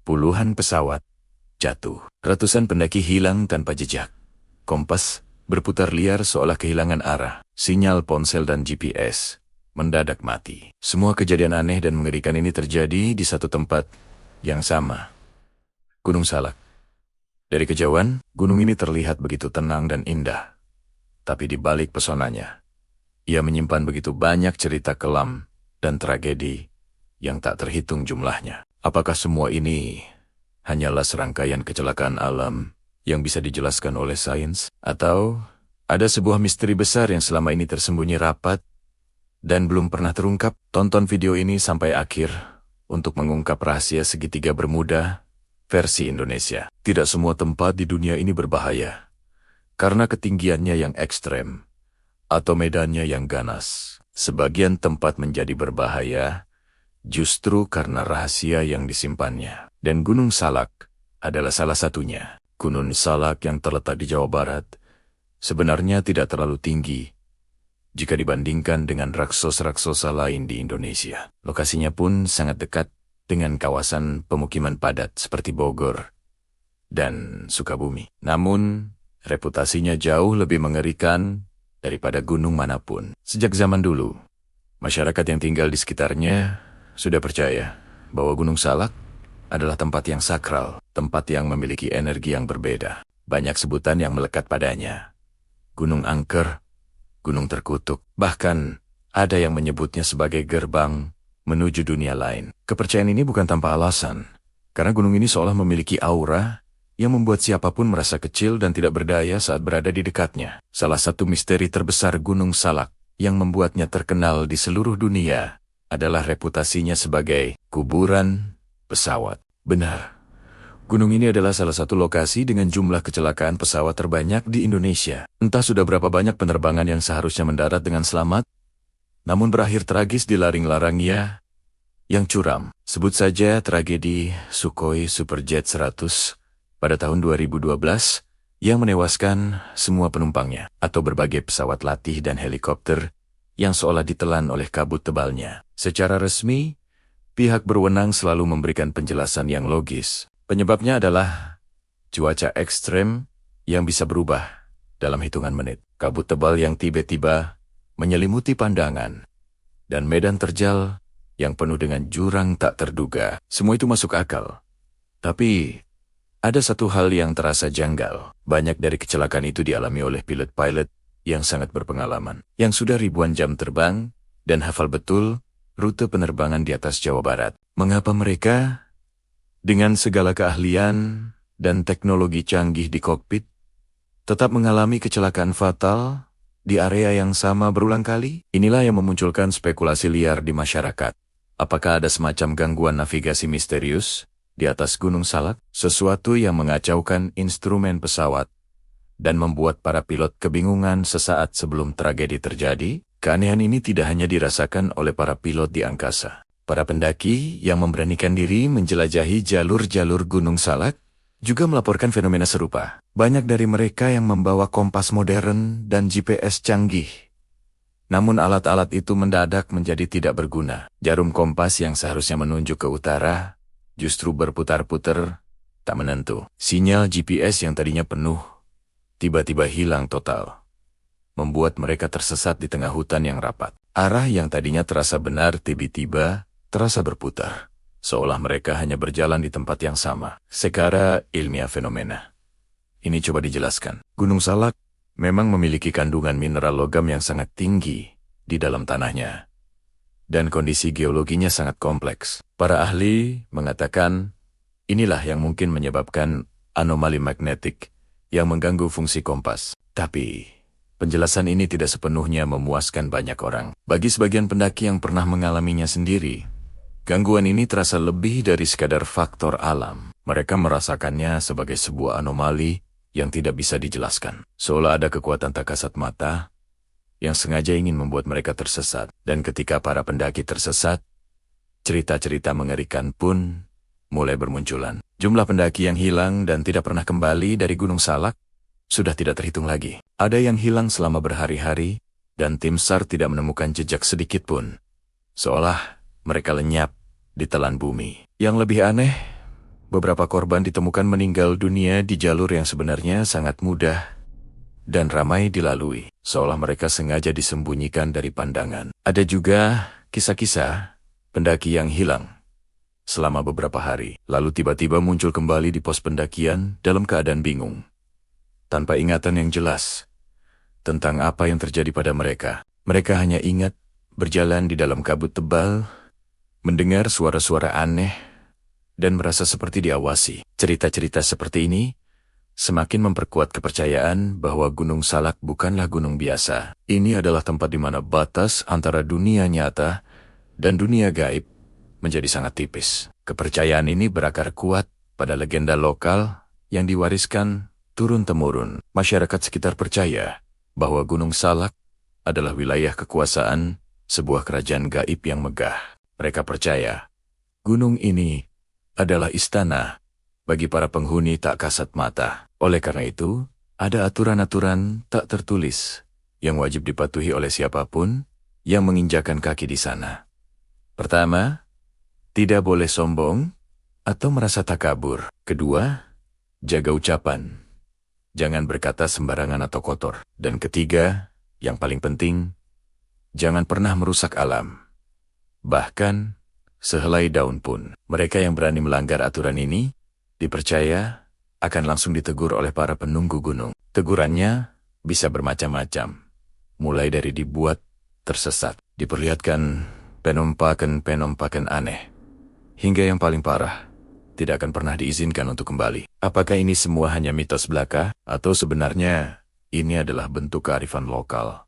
Puluhan pesawat jatuh. Ratusan pendaki hilang tanpa jejak. Kompas berputar liar seolah kehilangan arah. Sinyal ponsel dan GPS mendadak mati. Semua kejadian aneh dan mengerikan ini terjadi di satu tempat yang sama. Gunung Salak. Dari kejauhan, gunung ini terlihat begitu tenang dan indah. Tapi di balik pesonanya, ia menyimpan begitu banyak cerita kelam dan tragedi yang tak terhitung jumlahnya. Apakah semua ini hanyalah serangkaian kecelakaan alam yang bisa dijelaskan oleh sains? Atau ada sebuah misteri besar yang selama ini tersembunyi rapat dan belum pernah terungkap? Tonton video ini sampai akhir untuk mengungkap rahasia segitiga Bermuda versi Indonesia. Tidak semua tempat di dunia ini berbahaya karena ketinggiannya yang ekstrem atau medannya yang ganas. Sebagian tempat menjadi berbahaya justru karena rahasia yang disimpannya. Dan Gunung Salak adalah salah satunya. Gunung Salak yang terletak di Jawa Barat sebenarnya tidak terlalu tinggi jika dibandingkan dengan raksasa-raksasa lain di Indonesia. Lokasinya pun sangat dekat dengan kawasan pemukiman padat seperti Bogor dan Sukabumi. Namun, reputasinya jauh lebih mengerikan daripada gunung manapun. Sejak zaman dulu, masyarakat yang tinggal di sekitarnya sudah percaya bahwa Gunung Salak adalah tempat yang sakral, tempat yang memiliki energi yang berbeda. Banyak sebutan yang melekat padanya. Gunung Angker, Gunung Terkutuk, bahkan ada yang menyebutnya sebagai gerbang menuju dunia lain. Kepercayaan ini bukan tanpa alasan, karena gunung ini seolah memiliki aura yang membuat siapapun merasa kecil dan tidak berdaya saat berada di dekatnya. Salah satu misteri terbesar Gunung Salak yang membuatnya terkenal di seluruh dunia adalah reputasinya sebagai kuburan pesawat. Benar, gunung ini adalah salah satu lokasi dengan jumlah kecelakaan pesawat terbanyak di Indonesia. Entah sudah berapa banyak penerbangan yang seharusnya mendarat dengan selamat, namun berakhir tragis di laring-larangnya yang curam. Sebut saja tragedi Sukhoi Superjet 100 pada tahun 2012 yang menewaskan semua penumpangnya, atau berbagai pesawat latih dan helikopter yang seolah ditelan oleh kabut tebalnya. Secara resmi, pihak berwenang selalu memberikan penjelasan yang logis. Penyebabnya adalah cuaca ekstrem yang bisa berubah dalam hitungan menit. Kabut tebal yang tiba-tiba menyelimuti pandangan, dan medan terjal yang penuh dengan jurang tak terduga. Semua itu masuk akal. Tapi, ada satu hal yang terasa janggal. Banyak dari kecelakaan itu dialami oleh pilot-pilot yang sangat berpengalaman, yang sudah ribuan jam terbang dan hafal betul rute penerbangan di atas Jawa Barat. Mengapa mereka, dengan segala keahlian dan teknologi canggih di kokpit, tetap mengalami kecelakaan fatal di area yang sama berulang kali? Inilah yang memunculkan spekulasi liar di masyarakat. Apakah ada semacam gangguan navigasi misterius di atas Gunung Salak? Sesuatu yang mengacaukan instrumen pesawat dan membuat para pilot kebingungan sesaat sebelum tragedi terjadi? Keanehan ini tidak hanya dirasakan oleh para pilot di angkasa. Para pendaki yang memberanikan diri menjelajahi jalur-jalur Gunung Salak juga melaporkan fenomena serupa. Banyak dari mereka yang membawa kompas modern dan GPS canggih. Namun alat-alat itu mendadak menjadi tidak berguna. Jarum kompas yang seharusnya menunjuk ke utara justru berputar-putar tak menentu. Sinyal GPS yang tadinya penuh tiba-tiba hilang total, membuat mereka tersesat di tengah hutan yang rapat. Arah yang tadinya terasa benar tiba-tiba terasa berputar, seolah mereka hanya berjalan di tempat yang sama. Secara ilmiah fenomena ini coba dijelaskan. Gunung Salak memang memiliki kandungan mineral logam yang sangat tinggi di dalam tanahnya, dan kondisi geologinya sangat kompleks. Para ahli mengatakan inilah yang mungkin menyebabkan anomali magnetik yang mengganggu fungsi kompas. Tapi penjelasan ini tidak sepenuhnya memuaskan banyak orang. Bagi sebagian pendaki yang pernah mengalaminya sendiri, gangguan ini terasa lebih dari sekadar faktor alam. Mereka merasakannya sebagai sebuah anomali yang tidak bisa dijelaskan. Seolah ada kekuatan tak kasat mata yang sengaja ingin membuat mereka tersesat. Dan ketika para pendaki tersesat, cerita-cerita mengerikan pun mulai bermunculan. Jumlah pendaki yang hilang dan tidak pernah kembali dari Gunung Salak sudah tidak terhitung lagi. Ada yang hilang selama berhari-hari, dan tim SAR tidak menemukan jejak sedikit pun. Seolah mereka lenyap ditelan bumi. Yang lebih aneh, beberapa korban ditemukan meninggal dunia di jalur yang sebenarnya sangat mudah dan ramai dilalui, seolah mereka sengaja disembunyikan dari pandangan. Ada juga kisah-kisah pendaki yang hilang selama beberapa hari, lalu tiba-tiba muncul kembali di pos pendakian dalam keadaan bingung, tanpa ingatan yang jelas tentang apa yang terjadi pada mereka. Mereka hanya ingat berjalan di dalam kabut tebal, mendengar suara-suara aneh, dan merasa seperti diawasi. Cerita-cerita seperti ini semakin memperkuat kepercayaan bahwa Gunung Salak bukanlah gunung biasa. Ini adalah tempat di mana batas antara dunia nyata dan dunia gaib menjadi sangat tipis. Kepercayaan ini berakar kuat pada legenda lokal yang diwariskan turun-temurun. Masyarakat sekitar percaya bahwa Gunung Salak adalah wilayah kekuasaan sebuah kerajaan gaib yang megah. Mereka percaya gunung ini adalah istana bagi para penghuni tak kasat mata. Oleh karena itu, ada aturan-aturan tak tertulis yang wajib dipatuhi oleh siapapun yang menginjakan kaki di sana. Pertama, tidak boleh sombong atau merasa takabur. Kedua, jaga ucapan. Jangan berkata sembarangan atau kotor. Dan ketiga, yang paling penting, jangan pernah merusak alam. Bahkan, sehelai daun pun. Mereka yang berani melanggar aturan ini dipercaya akan langsung ditegur oleh para penunggu gunung. Tegurannya bisa bermacam-macam, mulai dari dibuat tersesat, diperlihatkan penampakan aneh, hingga yang paling parah, tidak akan pernah diizinkan untuk kembali. Apakah ini semua hanya mitos belaka, atau sebenarnya ini adalah bentuk kearifan lokal?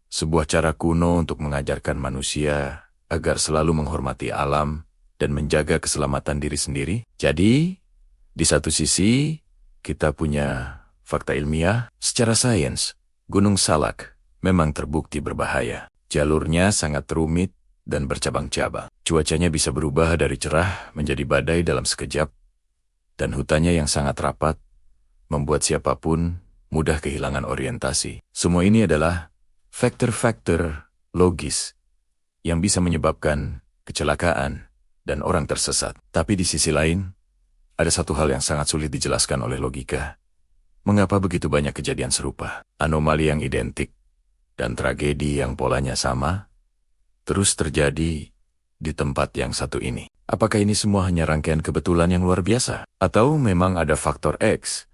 Sebuah cara kuno untuk mengajarkan manusia agar selalu menghormati alam dan menjaga keselamatan diri sendiri. Jadi, di satu sisi, kita punya fakta ilmiah. Secara sains, Gunung Salak memang terbukti berbahaya. Jalurnya sangat rumit dan bercabang-cabang. Cuacanya bisa berubah dari cerah menjadi badai dalam sekejap, dan hutannya yang sangat rapat membuat siapapun mudah kehilangan orientasi. Semua ini adalah faktor-faktor logis yang bisa menyebabkan kecelakaan dan orang tersesat. Tapi di sisi lain, ada satu hal yang sangat sulit dijelaskan oleh logika. Mengapa begitu banyak kejadian serupa, anomali yang identik, dan tragedi yang polanya sama, terus terjadi di tempat yang satu ini? Apakah ini semua hanya rangkaian kebetulan yang luar biasa? Atau memang ada faktor X,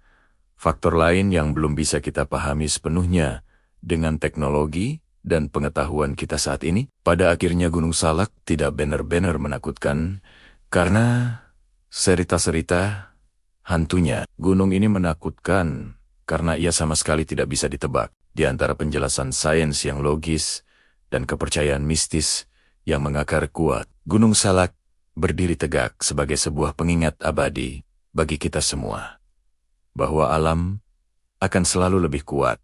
faktor lain yang belum bisa kita pahami sepenuhnya dengan teknologi dan pengetahuan kita saat ini? Pada akhirnya Gunung Salak tidak benar-benar menakutkan karena cerita-cerita hantunya. Gunung ini menakutkan karena ia sama sekali tidak bisa ditebak. Di antara penjelasan sains yang logis dan kepercayaan mistis yang mengakar kuat, Gunung Salak berdiri tegak sebagai sebuah pengingat abadi bagi kita semua, bahwa alam akan selalu lebih kuat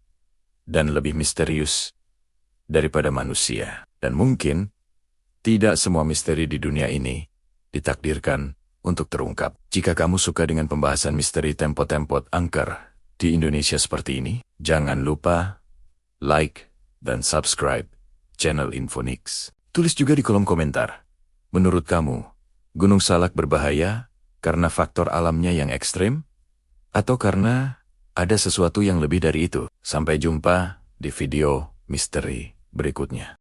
dan lebih misterius daripada manusia. Dan mungkin tidak semua misteri di dunia ini ditakdirkan untuk terungkap. Jika kamu suka dengan pembahasan misteri tempot-tempot angker di Indonesia seperti ini, jangan lupa like dan subscribe channel Infonix. Tulis juga di kolom komentar, menurut kamu, Gunung Salak berbahaya karena faktor alamnya yang ekstrim, atau karena ada sesuatu yang lebih dari itu? Sampai jumpa di video misteri berikutnya.